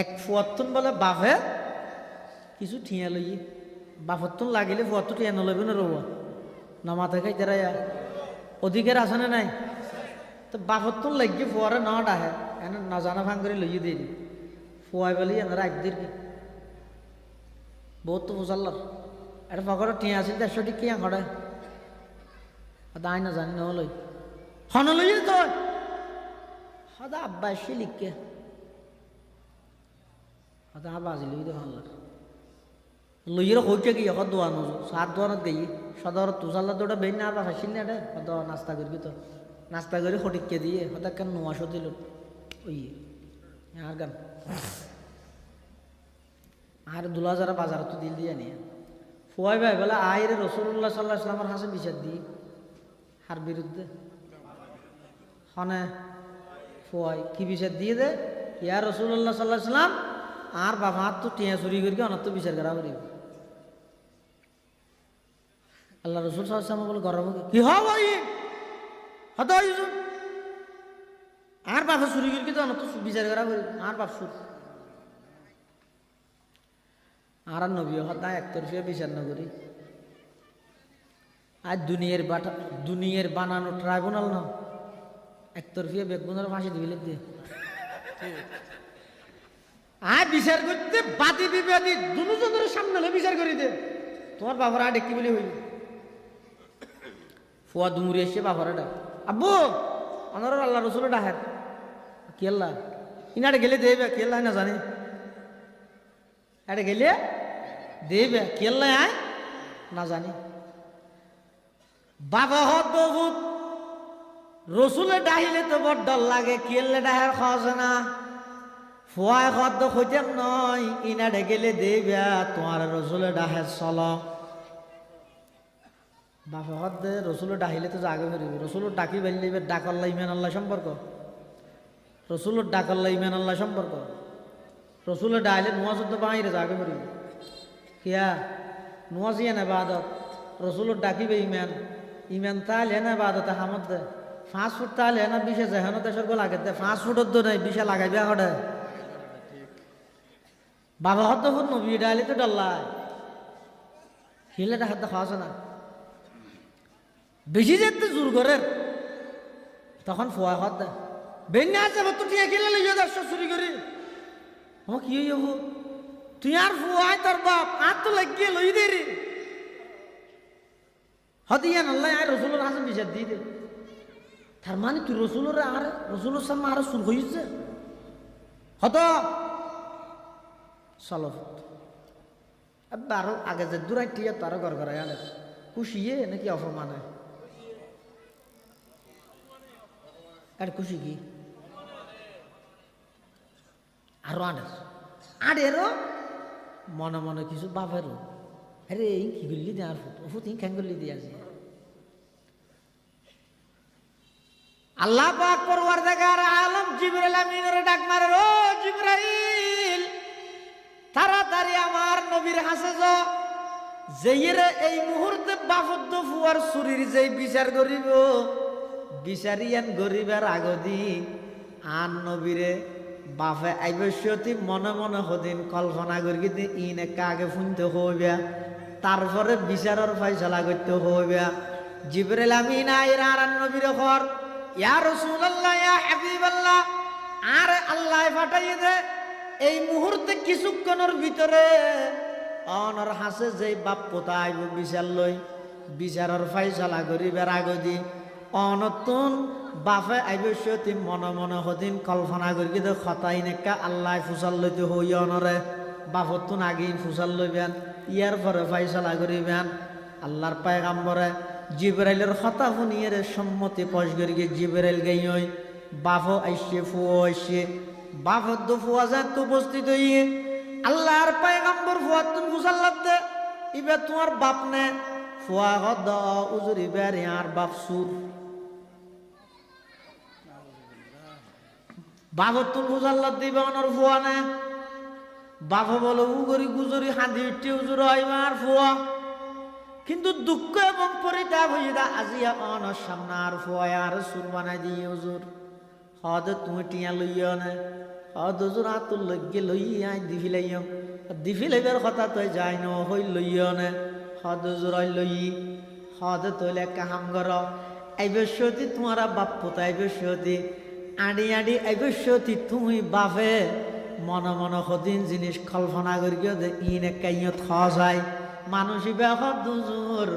এক ফুয়াত্তন বলে বাফে কিছু ঠিয়া লই বাফত্তন লাগিলে ফুয়াত্তর ঠিয়া নলইব না রব না মাথা খাই তারা অধিকার আছে না নাই তো বাফত্তন লাগিয়ে ফুয়ারে না ডাহে এনে না জানা ভাঙ করে লইয়ে দিয়ে দি ফুয়াই বলি এনারা একদিন কি বহুত তো বুঝাল্লার এটা ফকর টিয়া আছে 150 টিকিয়া খড়ে দায় না জানি না লই হন লই তো হদা আব্বা এসে লিখকে হদা বাজি লই দে হল্লার লইয়ের হইতে গিয়ে হদ দোয়ানো সাত দোয়ানত গিয়ে সদর তুষাল্লা দোটা বেন না বা হাসিল না রে হদ নাস্তা করি তো নাস্তা করে হটিককে দিয়ে হদা কেন নোয়াশো দিল ওই আর গান আর দুলা যারা বাজার তো দিল দিয়ে নিয়ে ফুয়াই ভাই বলে আইরে রসুল্লাহ সাল্লাহ ইসলামের হাসে বিচার দিই হার বিরুদ্ধে হনে ফুয়াই কি বিচার দিয়ে দে ইয়া রসুল্লাহ সাল্লাহ ইসলাম আর বাবা হাত তো টিয়া চুরি করি অনার তো বিচার করা করি আল্লাহ রসুল সাল্লাম বলে গরম কি হব হত আর বাপা চুরি করি তো অনার তো বিচার করা করি আর বাপ সুর আর নবী হতা একতরফিয়া বিচার না করি আর দুনিয়ার বানানো ট্রাইব্যুনাল না একতরফিয়া বেগুনের ফাঁসি দিবিলে দিয়ে আর বিচার করতে বাদী বিবাদী দুজনের সামনে বিচার করি দে তোমার বাবার আডে কি বলে হইল ফুয়া দুমুরি এসে বাবার ডাক আব্বু আমার আল্লাহ রসুল ডাহার কি আল্লাহ ইনারে গেলে দেবে কি আল্লাহ না জানে আরে গেলে দেবে কি আল্লাহ আয় না জানি বাবা হত বহুত রসুলে ডাহিলে তো বড় ডর লাগে কি আল্লাহ ডাহার খাওয়া না ফুয়ায় খদ্দ খৈতেন নয় ইনারে গেলে দেবে তোমার রসুলে ডাহে চল বাপা হদ্দে রসুলে ডাহিলে তো আগে ফেরিব রসুলের ডাকি বেরিয়ে ডাকল্লা ইমান আল্লাহ সম্পর্ক রসুলের ডাকল্লা ইমান আল্লাহ সম্পর্ক রসুলের ডাইলে নোয়াজ তো বাইরে আগে ফেরিব কিয়া নোয়াজ ইয়ে না বাদত রসুলের ডাকিবে ইমান ইমান তাহলে না বাদতে হামদ দে 5 ফুট তাহলে না 20 যেহেন দেশের গো লাগে দে 5 ফুটত তো নাই 20 লাগাইবে হডে বাবা হত ফুট নবী ডাইলে তো ডাল্লাই হিলে হাত খাওয়া না বেশি যেতে জোর করে তখন ফোয়া হাত দেয় বেন্যা আছে তো টিয়া খেলে লইয়া যাস চুরি করি ও কি হইব তুই আর ফুয়াই তোর বাপ আর তো লাগিয়ে লই দে রে হদিয়া আল্লাহ আর রসুলের হাসে বিচার দিয়ে দে তার মানে তুই রসুলের আর রসুলের সামনে আর চুর হইছে হত চলো আরো আগে যে দূরাই টিয়া তারও ঘর ঘরে আনে খুশিয়ে নাকি অপমানে আর খুশি কি আরো আডেরও মনে মনে কিছু বাপেরও আরে এই কি করলি দিয়ে আর ফুট খ্যাং করলি দিয়ে আছে আল্লাহ পাক পরওয়ারদিগার আলম জিবরাইল আমিনের ডাক মারে ও জিবরাইল তাড়াতাড়ি আমার নবীর হাসে যাও যেইরে এই মুহূর্তে বাফদ্দ ফুয়ার চুরির যেই বিচার করিব বিচারিয়ান গরিবের আগদি আন নবীরে বাফে আইবস্যতি মনে মনে হদিন কল্পনা করি ইন একা আগে শুনতে হইবে তারপরে বিচারের ফয়সালা করতে হইবে জিবরাইল আমিন আইরা আর নবীর ঘর ইয়া রাসূলুল্লাহ ইয়া হাবিবাল্লাহ আর আল্লাহ পাঠাইয়ে দে এই মুহূর্তে কিছুক্ষণের ভিতরে অনর হাসে যে বাপ পোতা আইব বিচার লই বিচারের ফয়সালা করিবার আগদি অনতুন বাপে আইবস্যতি মনে মনে হদিন কল্পনা করি দে খতাই নেকা আল্লাহ ফুসাল লইতে হই অনরে বাপতুন আগেই ফুসাল লইবেন ইয়ার পরে ফয়সালা করিবেন আল্লাহর পয়গাম্বরে জিবরাইলের কথা শুনিয়ে সম্মতি পশ করি জিবরাইল গাই বাপ আইসে ফুয়া আইসে বাপর দো ফুয়া যায় তো উপস্থিত হইয়ে আল্লাহর পয়গাম্বর ফুয়াতুন ফুসাল লাগতে ইবে তোমার বাপ নে ফুয়া গদ উজুর ইবার আর বাপ সুর বাপতুন ফুসাল লাগ দিবে অনর ফুয়া নে বাপ বলো উগরি গুজরি হাঁদি উঠে উজুর হইবার ফুয়া কিন্তু দুঃখ এবং পরিতাপ হইয়া আজিয়া অনর সামনে আর ফুয়া আর সুর বানাই দিয়ে উজুর হদ তুমি টিয়া লইয়া নে দুজোর হাতুর লইগে লই আই দিফিলাইম দিফিলাইবার কথা তই যাই ন হই লইও নে দুজোর লই তৈলে কাহাম কর আইবস্যতি তোমারা বাপ পোতা আইবস্যতি আড়ি আড়ি আইবস্যতি তুমি বাপে মনে মনে সদিন জিনিস কল্পনা করি যে ইন কাইয়ত যায় মানুষই বেহত দুজোর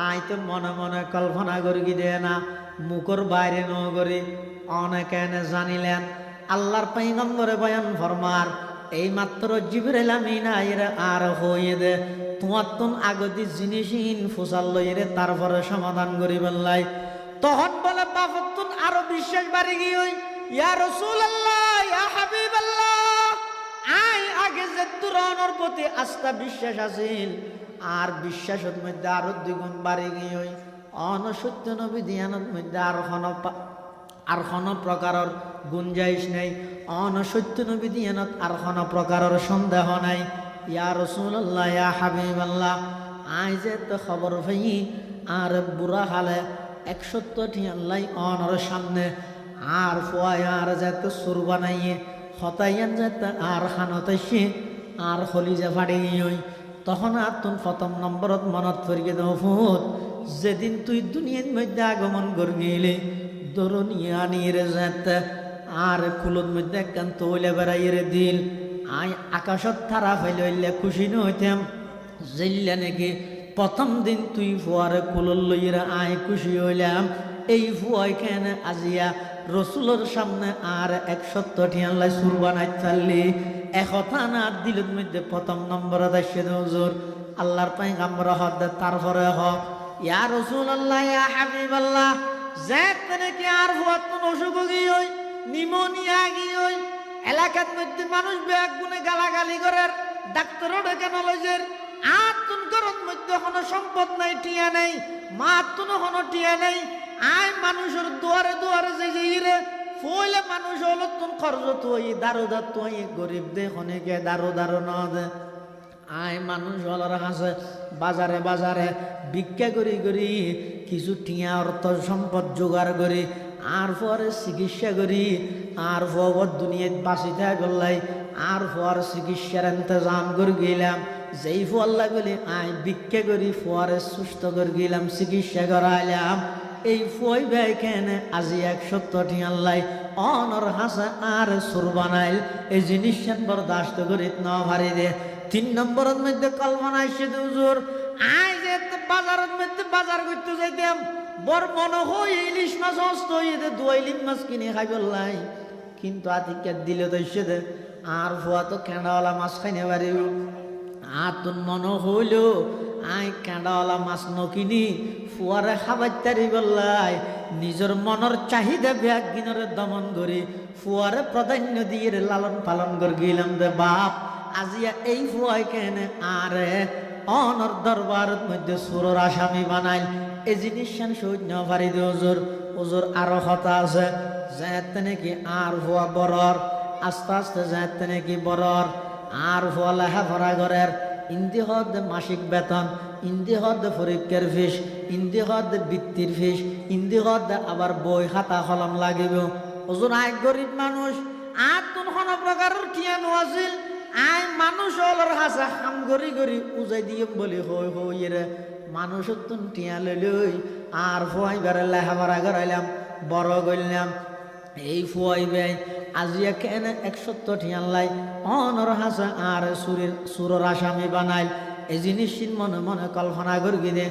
আই তো মনে মনে কল্পনা করি দে না মুখর বাইরে ন করি অনেকে জানিলেন আল্লাহর পয়গম্বরে বয়ান ফরমার এই মাত্র জিবরাইল আমিন আইরে আর হইয়ে দে তোমার তুন আগতি জিনিসহীন ফুসাল লইরে তারপরে সমাধান করি বললাই তখন বলে বাপতুন আরো বিশ্বাস বাড়ি গিয়ে ইয়া রাসূলুল্লাহ ইয়া হাবিবাল্লাহ আই আগে যে তুরনের প্রতি আস্থা বিশ্বাস আছিল আর বিশ্বাসের মধ্যে আরো দ্বিগুণ বাড়ি গিয়ে অনসত্য নবী দিয়ানোর মধ্যে আর কোনো প্রকারের গুঞ্জাইশ নাই অনসত্য নবী দিয়ানত আর কোনো প্রকারের সন্দেহ নাই ইয়া রাসূলুল্লাহ ইয়া হাবিবাল্লাহ আই যে তো খবর পাই আর বুড়া হালে 170টি আল্লাহ অনর সামনে আর ফুয়ায় আর যাতে সুর বানাইয়ে হতাইয়ান যাতে আর খানতাইছে আর খলিজা ফাড়ি গিয়ে তখন আর তুন প্রথম নম্বরত মনত করিয়ে দেব ফুট যেদিন তুই দুনিয়ার মধ্যে আগমন করগিলে দরনিয়ে আনিয়ে যাতে আর কুলোর মধ্যে একখান তৈলে বেড়াইয়ে দিল আই আকাশত তারা ফেলে খুশি নইতাম জেললে নাকি প্রথম দিন তুই ফুয়ারে কুলোর লইরা আয় খুশি হইলাম এই ফুয়াই কেন আজিয়া রসুলের সামনে আর 170টি আল্লাহ সুর বানাই চাললি একথা না দিলের মধ্যে প্রথম নম্বরে দাসে হুজুর আল্লাহর পয়গম্বর হদ তারপরে হ ইয়া রাসূলুল্লাহ ইয়া হাবিবাল্লাহ যেতে নাকি আর ফুয়াতুন অসুখ গিয়ে নিমোনিয়া গিয়ে এলাকার মধ্যে মানুষ ব্যাগ গুনে গালাগালি করার ডাক্তারও ডেকে নলেজের আতুন করন মধ্যে কোনো সম্পদ নাই টিয়া নাই মাতুন কোনো টিয়া নাই আই মানুষের দুয়ারে দুয়ারে যে ফলে মানুষ হলো তুন খরচ তুই দারো তুই গরিব দে অনেকে দারো ন দে আই মানুষ হলর হাসে বাজারে বাজারে ভিক্ষা করি কিছু টিয়া অর্থ সম্পদ জোগাড় করি আর পরে চিকিৎসা করি আর পর দুনিয়াত বাঁচি থাকলাই আর পর চিকিৎসার ইন্তজাম করে গেলাম যেই ফল লাগলে আই ভিক্ষা করি পরে সুস্থ করে গেলাম চিকিৎসা করাইলাম এই ফই ভাই কেন আজি 170টি আল্লাহ অনর হাসা আর সুর বানাইল এই জিনিস বরদাস্ত করি না ভারি দে 3 নম্বরের মধ্যে কল্পনা আসছে হুজুর আই যে বাজারের মধ্যে বাজার করতে যাইতাম বড় মনে হয় ইলিশ মাছ হস্ত হইতে 2 ইলিশ মাছ কিনে খাই বললাই কিন্তু আতিকে দিলে তো দে আর ফুয়া তো কেঁড়াওয়ালা মাছ খাইনে পারি আর তোর মনে হইল আই কেঁড়াওয়ালা মাছ নকিনি ফুয়ারে খাবাইতারি বললাই নিজের মনের চাহিদা ব্যাগ গিনরে দমন করি ফুয়ারে প্রাধান্য দিয়ে লালন পালন করে গেলাম দে বাপ আজিয়া এই ফুয়াই কেন আরে অনর দরবারের মধ্যে সুরর আসামি বানাইল এই জিনিস সৈন্য ভারি দে ওজোর আরো কথা আছে যাতে নাকি আর ফুয়া বরর আস্তে আস্তে যাতে নাকি বরর আর ফুয়া লেখাপড়া করার ইন্দি হদ মাসিক বেতন ইন্দি হদ পরীক্ষার ফিস ইন্দি হদ বৃত্তির ফিস ইন্দি হদ আবার বই খাতা কলম লাগিব ওজন আয় গরিব মানুষ আর তুন কোন প্রকারের টিয়ানো আছিল আয় মানুষ হলর হাসা খাম গরি উজাই দিয়ে বলি হই রে মানুষের তুন টিয়া লই আর ফুয়াইবারে লেখাপড়া করাইলাম বড় করলাম এই ফুয়াইবে আজিয়া কেন 170টি আল্লাহ অনর হাসা আর সুরের আসামি বানাইল এই জিনিস মনে মনে কল্পনা করি দে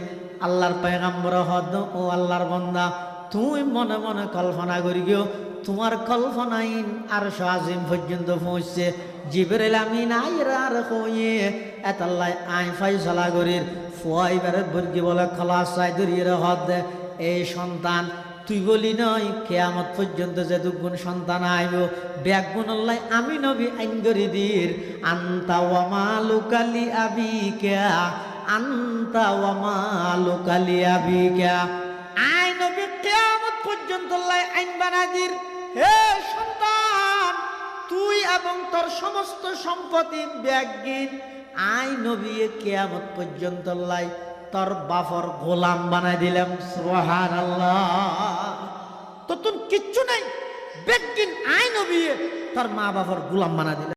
আল্লাহর পয়গম্বর হদ ও আল্লাহর বন্দা তুই মনে মনে কল্পনা করি গিয়েও তোমার কল্পনাইন আর আজিম পর্যন্ত পৌঁছছে জিবরাইল আমিন আইরা আর কইয়ে এতাল্লাহ আই ফাইসালা করির ফুয়াইবারে বর্গি বলে খলাস চাই ধরিয়ে হদ এই সন্তান তুই বলি নয় কেয়ামত পর্যন্ত যে দুগুণ সন্তান আইব ব্যাগুণ আল্লাহ আমি নবী আইন করি দির আন্তা ওয়ামালুকালি আবিকা আন্তা ওয়ামালুকালি আবিকা আই নবী কেয়ামত পর্যন্ত আল্লাহ আইন বানা দির হে সন্তান তুই এবং তোর সমস্ত সম্পত্তি ব্যাগিন আই নবী কেয়ামত পর্যন্ত আল্লাহ তোর বাফর গোলাম বানাই দিলাম সুবহানাল্লাহ তো তুই কিচ্ছু নাই বেগিন আই নবী তোর মা বাবার গোলাম বানা দিলে